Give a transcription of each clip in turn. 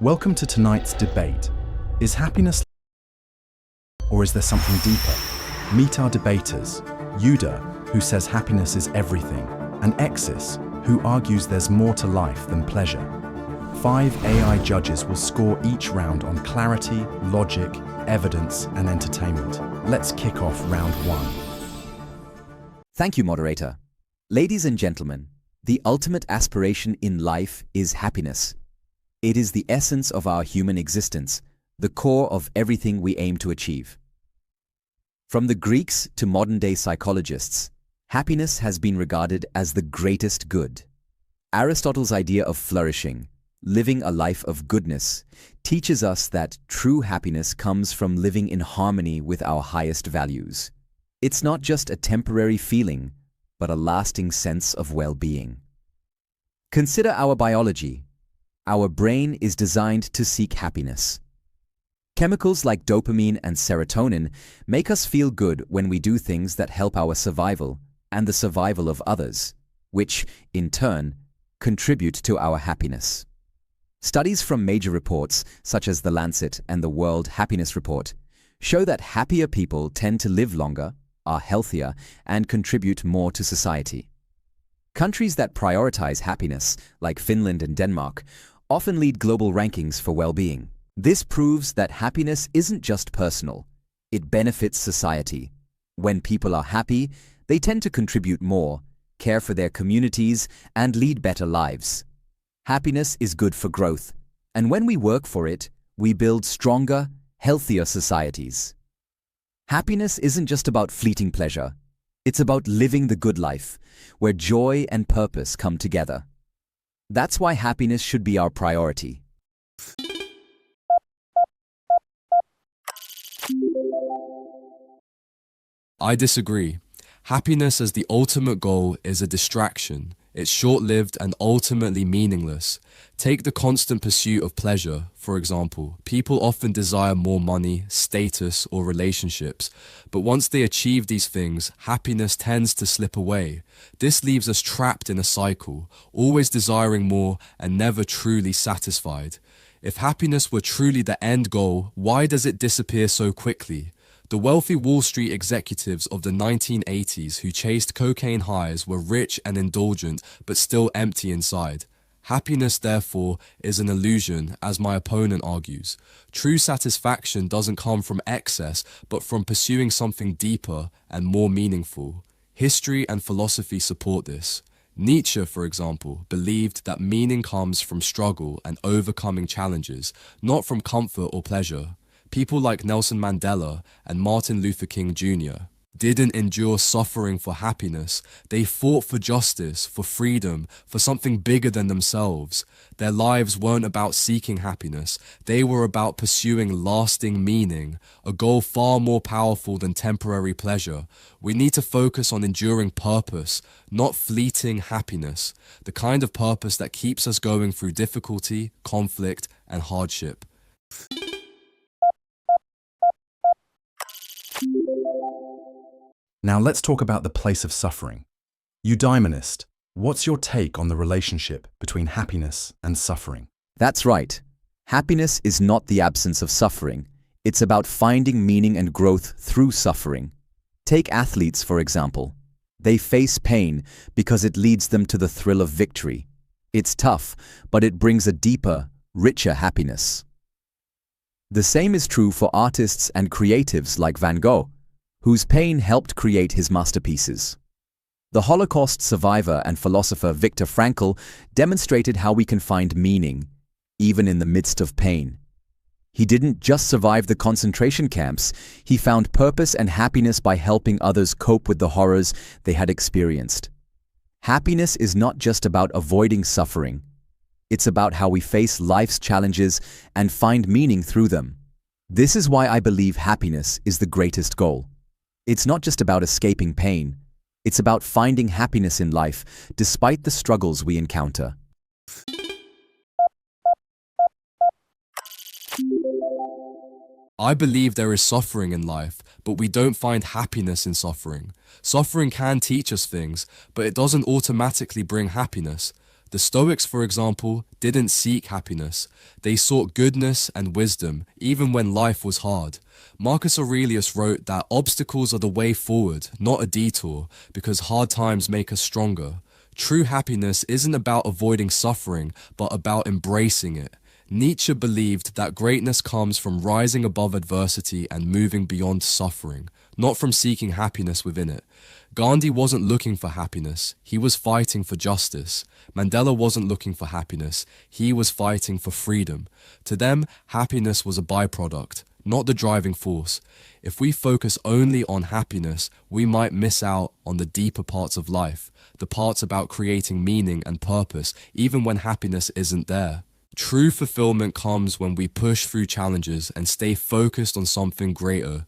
Welcome to tonight's debate. Is happiness, or is there something deeper? Meet our debaters, Euda, who says happiness is everything, and Exis, who argues there's more to life than pleasure. 5 AI judges will score each round on clarity, logic, evidence, and entertainment. Let's kick off round 1. Thank you, moderator. Ladies and gentlemen, the ultimate aspiration in life is happiness. It is the essence of our human existence, the core of everything we aim to achieve. From the Greeks to modern-day psychologists, happiness has been regarded as the greatest good. Aristotle's idea of flourishing, living a life of goodness, teaches us that true happiness comes from living in harmony with our highest values. It's not just a temporary feeling, but a lasting sense of well-being. Consider our biology. Our brain is designed to seek happiness. Chemicals like dopamine and serotonin make us feel good when we do things that help our survival and the survival of others, which, in turn, contribute to our happiness. Studies from major reports, such as The Lancet and the World Happiness Report, show that happier people tend to live longer, are healthier, and contribute more to society. Countries that prioritize happiness, like Finland and Denmark, often lead global rankings for well-being. This proves that happiness isn't just personal, it benefits society. When people are happy, they tend to contribute more, care for their communities, and lead better lives. Happiness is good for growth, and when we work for it, we build stronger, healthier societies. Happiness isn't just about fleeting pleasure. It's about living the good life, where joy and purpose come together. That's why happiness should be our priority. I disagree. Happiness as the ultimate goal is a distraction. It's short-lived and ultimately meaningless. Take the constant pursuit of pleasure, for example. People often desire more money, status, or relationships, but once they achieve these things, happiness tends to slip away. This leaves us trapped in a cycle, always desiring more and never truly satisfied. If happiness were truly the end goal, why does it disappear so quickly? The wealthy Wall Street executives of the 1980s who chased cocaine highs were rich and indulgent, but still empty inside. Happiness, therefore, is an illusion, as my opponent argues. True satisfaction doesn't come from excess, but from pursuing something deeper and more meaningful. History and philosophy support this. Nietzsche, for example, believed that meaning comes from struggle and overcoming challenges, not from comfort or pleasure. People like Nelson Mandela and Martin Luther King Jr. didn't endure suffering for happiness. They fought for justice, for freedom, for something bigger than themselves. Their lives weren't about seeking happiness. They were about pursuing lasting meaning, a goal far more powerful than temporary pleasure. We need to focus on enduring purpose, not fleeting happiness, the kind of purpose that keeps us going through difficulty, conflict, and hardship. Now let's talk about the place of suffering. Eudaimonist, what's your take on the relationship between happiness and suffering? That's right. Happiness is not the absence of suffering. It's about finding meaning and growth through suffering. Take athletes, for example. They face pain because it leads them to the thrill of victory. It's tough, but it brings a deeper, richer happiness. The same is true for artists and creatives like Van Gogh, whose pain helped create his masterpieces. The Holocaust survivor and philosopher Viktor Frankl demonstrated how we can find meaning, even in the midst of pain. He didn't just survive the concentration camps, he found purpose and happiness by helping others cope with the horrors they had experienced. Happiness is not just about avoiding suffering. It's about how we face life's challenges and find meaning through them. This is why I believe happiness is the greatest goal. It's not just about escaping pain. It's about finding happiness in life, despite the struggles we encounter. I believe there is suffering in life, but we don't find happiness in suffering. Suffering can teach us things, but it doesn't automatically bring happiness. The Stoics, for example, didn't seek happiness. They sought goodness and wisdom, even when life was hard. Marcus Aurelius wrote that obstacles are the way forward, not a detour, because hard times make us stronger. True happiness isn't about avoiding suffering, but about embracing it. Nietzsche believed that greatness comes from rising above adversity and moving beyond suffering, not from seeking happiness within it. Gandhi wasn't looking for happiness, he was fighting for justice. Mandela wasn't looking for happiness, he was fighting for freedom. To them, happiness was a byproduct, not the driving force. If we focus only on happiness, we might miss out on the deeper parts of life, the parts about creating meaning and purpose, even when happiness isn't there. True fulfillment comes when we push through challenges and stay focused on something greater.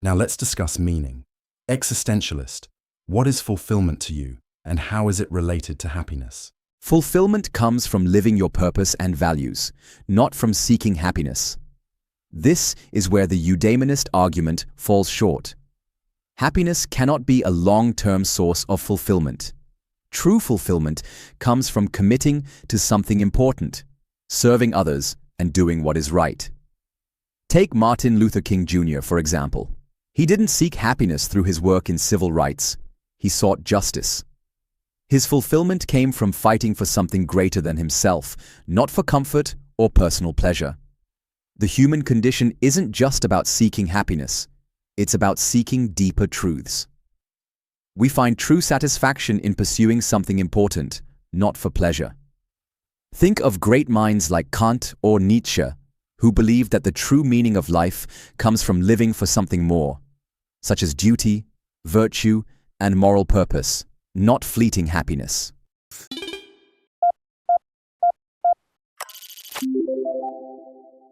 Now let's discuss meaning. Existentialist, what is fulfillment to you, and how is it related to happiness? Fulfillment comes from living your purpose and values, not from seeking happiness. This is where the Eudaimonist argument falls short. Happiness cannot be a long-term source of fulfillment. True fulfillment comes from committing to something important, serving others, and doing what is right. Take Martin Luther King Jr., for example. He didn't seek happiness through his work in civil rights. He sought justice. His fulfillment came from fighting for something greater than himself, not for comfort or personal pleasure. The human condition isn't just about seeking happiness. It's about seeking deeper truths. We find true satisfaction in pursuing something important, not for pleasure. Think of great minds like Kant or Nietzsche, who believed that the true meaning of life comes from living for something more, such as duty, virtue, and moral purpose, not fleeting happiness.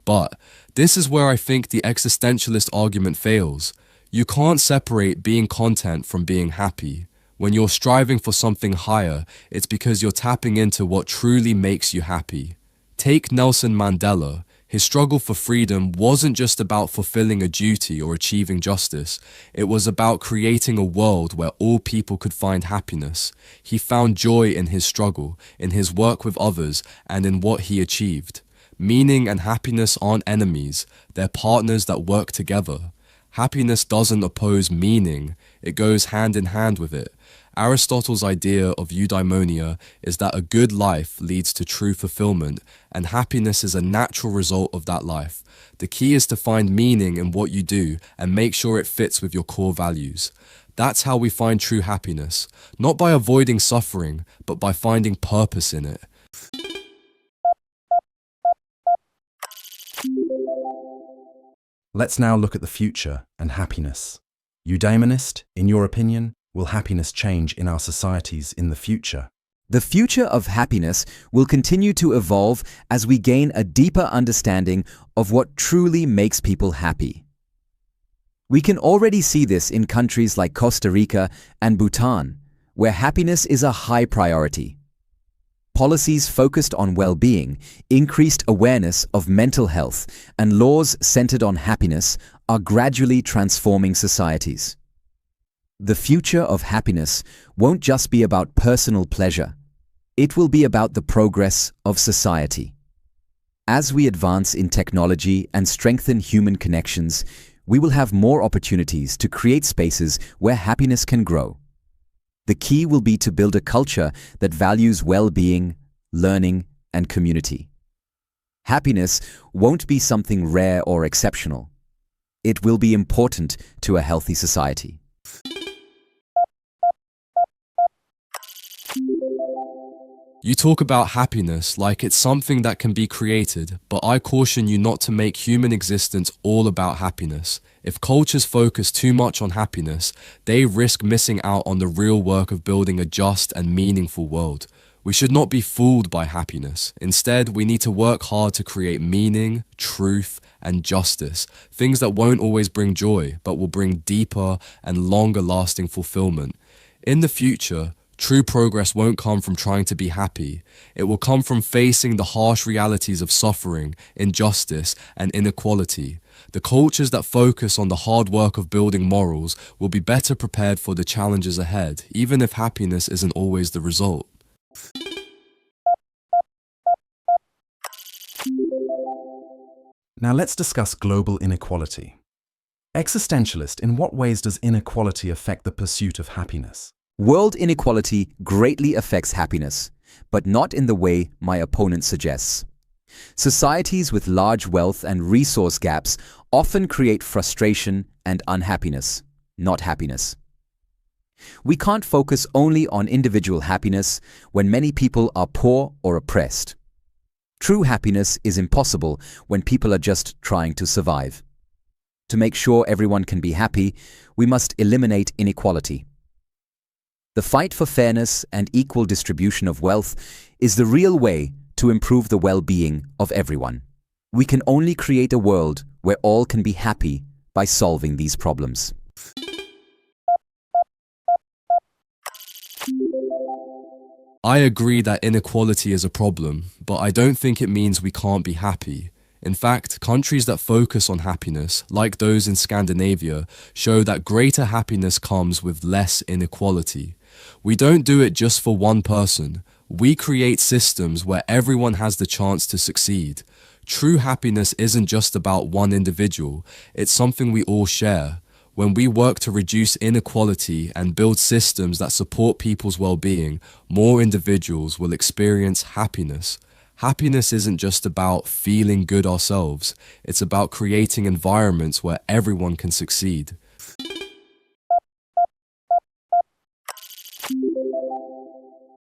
But this is where I think the existentialist argument fails. You can't separate being content from being happy. When you're striving for something higher, it's because you're tapping into what truly makes you happy. Take Nelson Mandela. His struggle for freedom wasn't just about fulfilling a duty or achieving justice. It was about creating a world where all people could find happiness. He found joy in his struggle, in his work with others, and in what he achieved. Meaning and happiness aren't enemies, they're partners that work together. Happiness doesn't oppose meaning, it goes hand in hand with it. Aristotle's idea of eudaimonia is that a good life leads to true fulfillment, and happiness is a natural result of that life. The key is to find meaning in what you do and make sure it fits with your core values. That's how we find true happiness, not by avoiding suffering, but by finding purpose in it. Let's now look at the future and happiness. Eudaimonist, in your opinion, will happiness change in our societies in the future? The future of happiness will continue to evolve as we gain a deeper understanding of what truly makes people happy. We can already see this in countries like Costa Rica and Bhutan, where happiness is a high priority. Policies focused on well-being, increased awareness of mental health, and laws centered on happiness are gradually transforming societies. The future of happiness won't just be about personal pleasure. It will be about the progress of society. As we advance in technology and strengthen human connections, we will have more opportunities to create spaces where happiness can grow. The key will be to build a culture that values well-being, learning, and community. Happiness won't be something rare or exceptional. It will be important to a healthy society. You talk about happiness like it's something that can be created, but I caution you not to make human existence all about happiness. If cultures focus too much on happiness, they risk missing out on the real work of building a just and meaningful world. We should not be fooled by happiness. Instead, we need to work hard to create meaning, truth, and justice, things that won't always bring joy, but will bring deeper and longer-lasting fulfillment. In the future, True progress won't come from trying to be happy. It will come from facing the harsh realities of suffering, injustice, and inequality. The cultures that focus on the hard work of building morals will be better prepared for the challenges ahead, even if happiness isn't always the result. Now let's discuss global inequality. Existentialist, in what ways does inequality affect the pursuit of happiness? World inequality greatly affects happiness, but not in the way my opponent suggests. Societies with large wealth and resource gaps often create frustration and unhappiness, not happiness. We can't focus only on individual happiness when many people are poor or oppressed. True happiness is impossible when people are just trying to survive. To make sure everyone can be happy, we must eliminate inequality. The fight for fairness and equal distribution of wealth is the real way to improve the well-being of everyone. We can only create a world where all can be happy by solving these problems. I agree that inequality is a problem, but I don't think it means we can't be happy. In fact, countries that focus on happiness, like those in Scandinavia, show that greater happiness comes with less inequality. We don't do it just for one person. We create systems where everyone has the chance to succeed. True happiness isn't just about one individual, it's something we all share. When we work to reduce inequality and build systems that support people's well-being, more individuals will experience happiness. Happiness isn't just about feeling good ourselves, it's about creating environments where everyone can succeed.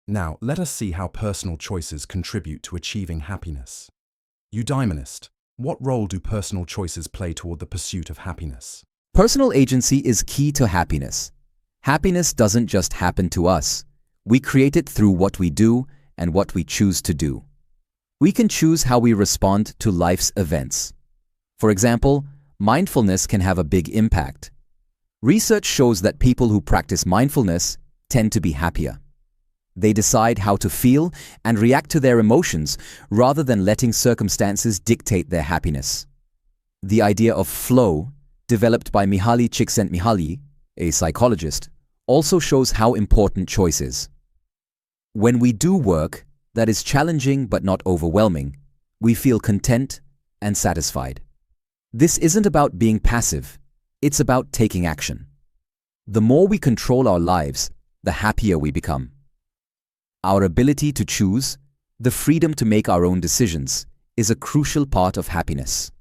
Now, let us see how personal choices contribute to achieving happiness. Eudaimonist, what role do personal choices play toward the pursuit of happiness? Personal agency is key to happiness. Happiness doesn't just happen to us. We create it through what we do and what we choose to do. We can choose how we respond to life's events. For example, mindfulness can have a big impact. Research shows that people who practice mindfulness tend to be happier. They decide how to feel and react to their emotions rather than letting circumstances dictate their happiness. The idea of flow, developed by Mihaly Csikszentmihalyi, a psychologist, also shows how important choice is. When we do work that is challenging but not overwhelming, we feel content and satisfied. This isn't about being passive, it's about taking action. The more we control our lives, the happier we become. Our ability to choose, the freedom to make our own decisions, is a crucial part of happiness.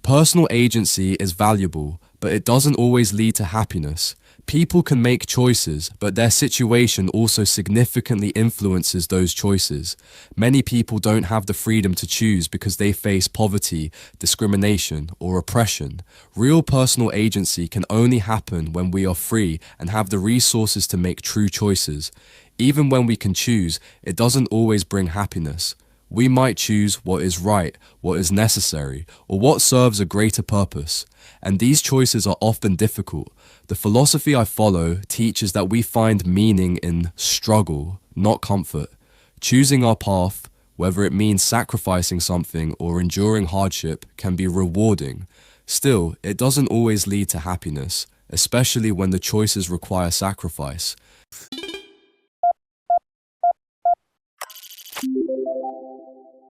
Personal agency is valuable, but it doesn't always lead to happiness. People can make choices, but their situation also significantly influences those choices. Many people don't have the freedom to choose because they face poverty, discrimination, or oppression. Real personal agency can only happen when we are free and have the resources to make true choices. Even when we can choose, it doesn't always bring happiness. We might choose what is right, what is necessary, or what serves a greater purpose. And these choices are often difficult. The philosophy I follow teaches that we find meaning in struggle, not comfort. Choosing our path, whether it means sacrificing something or enduring hardship, can be rewarding. Still, it doesn't always lead to happiness, especially when the choices require sacrifice.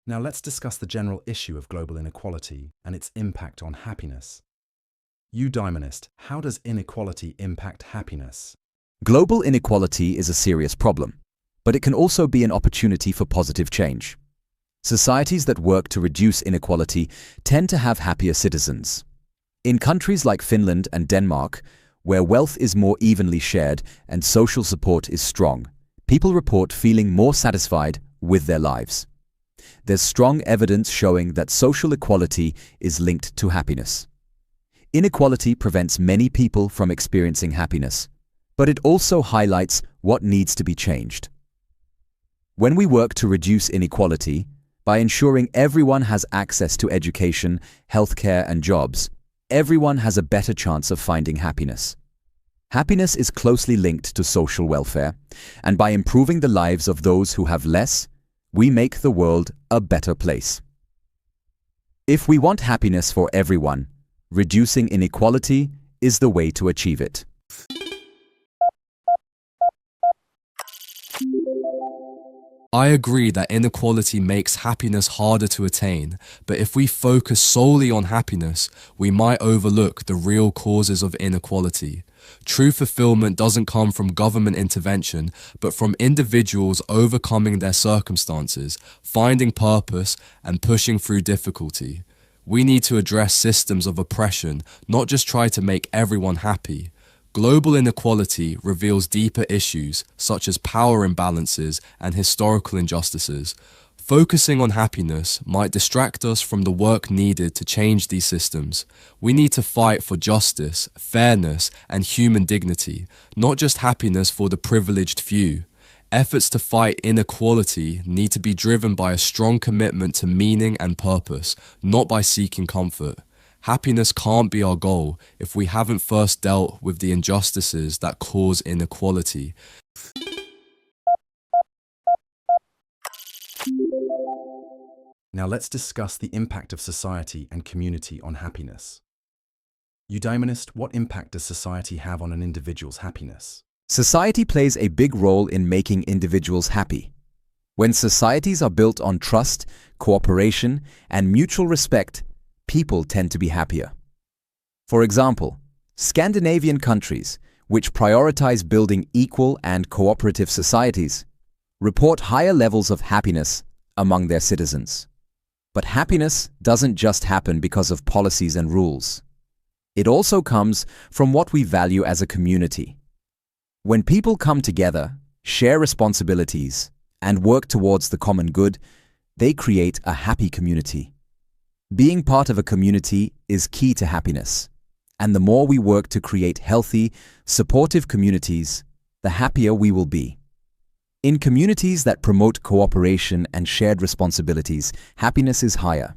Now let's discuss the general issue of global inequality and its impact on happiness. Eudaimonist, how does inequality impact happiness? Global inequality is a serious problem, but it can also be an opportunity for positive change. Societies that work to reduce inequality tend to have happier citizens. In countries like Finland and Denmark, where wealth is more evenly shared and social support is strong, people report feeling more satisfied with their lives. There's strong evidence showing that social equality is linked to happiness. Inequality prevents many people from experiencing happiness, but it also highlights what needs to be changed. When we work to reduce inequality, by ensuring everyone has access to education, healthcare, and jobs, everyone has a better chance of finding happiness. Happiness is closely linked to social welfare, and by improving the lives of those who have less, we make the world a better place. If we want happiness for everyone, reducing inequality is the way to achieve it. I agree that inequality makes happiness harder to attain, but if we focus solely on happiness, we might overlook the real causes of inequality. True fulfillment doesn't come from government intervention, but from individuals overcoming their circumstances, finding purpose, and pushing through difficulty. We need to address systems of oppression, not just try to make everyone happy. Global inequality reveals deeper issues such as power imbalances and historical injustices. Focusing on happiness might distract us from the work needed to change these systems. We need to fight for justice, fairness, and human dignity, not just happiness for the privileged few. Efforts to fight inequality need to be driven by a strong commitment to meaning and purpose, not by seeking comfort. Happiness can't be our goal if we haven't first dealt with the injustices that cause inequality. Now let's discuss the impact of society and community on happiness. Eudaimonist, what impact does society have on an individual's happiness? Society plays a big role in making individuals happy. When societies are built on trust, cooperation, and mutual respect, people tend to be happier. For example, Scandinavian countries, which prioritize building equal and cooperative societies, report higher levels of happiness among their citizens. But happiness doesn't just happen because of policies and rules. It also comes from what we value as a community. When people come together, share responsibilities, and work towards the common good, they create a happy community. Being part of a community is key to happiness, and the more we work to create healthy, supportive communities, the happier we will be. In communities that promote cooperation and shared responsibilities, happiness is higher.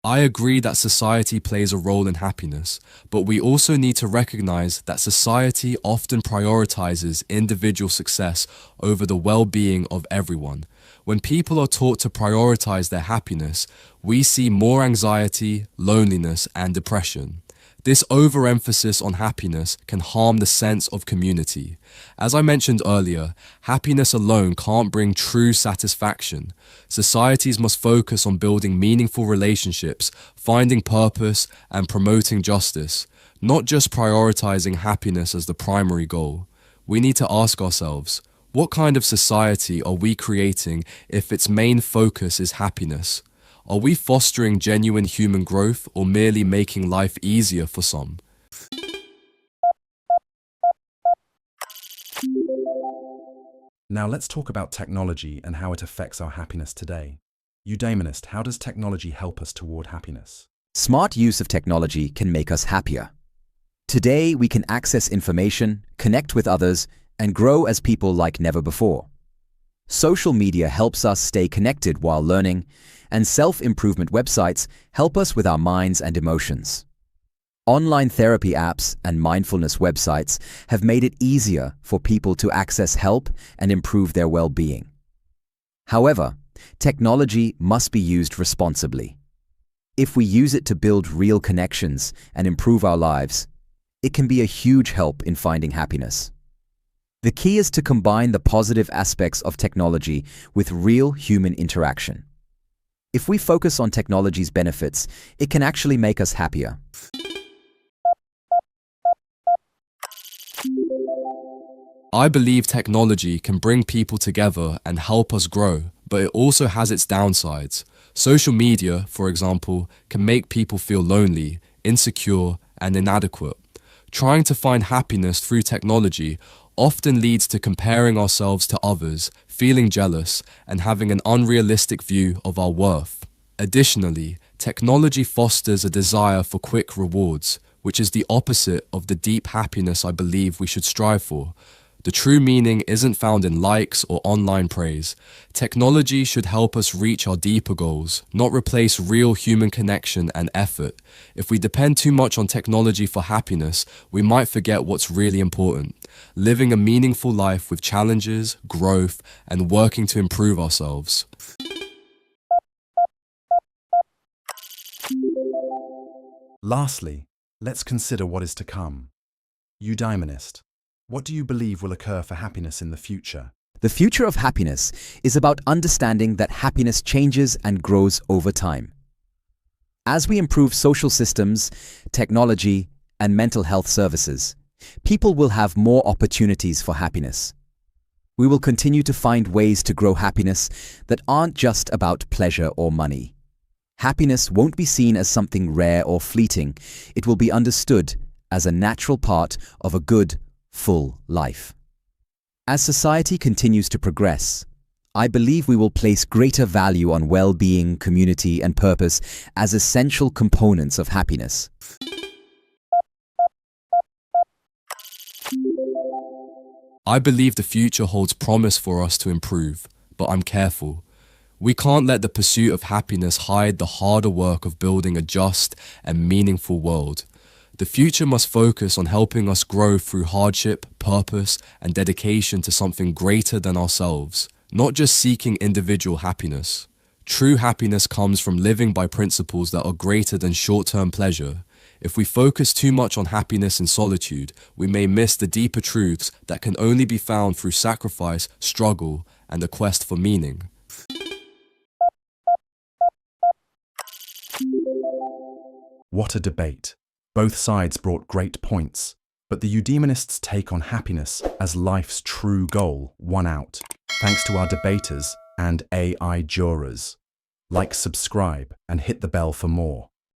I agree that society plays a role in happiness, but we also need to recognize that society often prioritizes individual success over the well-being of everyone. When people are taught to prioritize their happiness, we see more anxiety, loneliness, and depression. This overemphasis on happiness can harm the sense of community. As I mentioned earlier, happiness alone can't bring true satisfaction. Societies must focus on building meaningful relationships, finding purpose, and promoting justice, not just prioritizing happiness as the primary goal. We need to ask ourselves, what kind of society are we creating if its main focus is happiness? Are we fostering genuine human growth or merely making life easier for some? Now let's talk about technology and how it affects our happiness today. Eudaimonist, how does technology help us toward happiness? Smart use of technology can make us happier. Today, we can access information, connect with others, and grow as people like never before. Social media helps us stay connected while learning, and self-improvement websites help us with our minds and emotions. Online therapy apps and mindfulness websites have made it easier for people to access help and improve their well-being. However, technology must be used responsibly. If we use it to build real connections and improve our lives, it can be a huge help in finding happiness. The key is to combine the positive aspects of technology with real human interaction. If we focus on technology's benefits, it can actually make us happier. I believe technology can bring people together and help us grow, but it also has its downsides. Social media, for example, can make people feel lonely, insecure, and inadequate. Trying to find happiness through technology often leads to comparing ourselves to others, feeling jealous, and having an unrealistic view of our worth. Additionally, technology fosters a desire for quick rewards, which is the opposite of the deep happiness I believe we should strive for. The true meaning isn't found in likes or online praise. Technology should help us reach our deeper goals, not replace real human connection and effort. If we depend too much on technology for happiness, we might forget what's really important: living a meaningful life with challenges, growth, and working to improve ourselves. Lastly, let's consider what is to come. Eudaimonist, what do you believe will occur for happiness in the future? The future of happiness is about understanding that happiness changes and grows over time. As we improve social systems, technology, and mental health services, people will have more opportunities for happiness. We will continue to find ways to grow happiness that aren't just about pleasure or money. Happiness won't be seen as something rare or fleeting. It will be understood as a natural part of a good, full life. As society continues to progress, I believe we will place greater value on well-being, community, and purpose as essential components of happiness. I believe the future holds promise for us to improve, but I'm careful. We can't let the pursuit of happiness hide the harder work of building a just and meaningful world. The future must focus on helping us grow through hardship, purpose, and dedication to something greater than ourselves, not just seeking individual happiness. True happiness comes from living by principles that are greater than short-term pleasure. If we focus too much on happiness in solitude, we may miss the deeper truths that can only be found through sacrifice, struggle, and a quest for meaning. What a debate! Both sides brought great points, but the Eudaimonists' take on happiness as life's true goal won out. Thanks to our debaters and AI jurors. Like, subscribe, and hit the bell for more.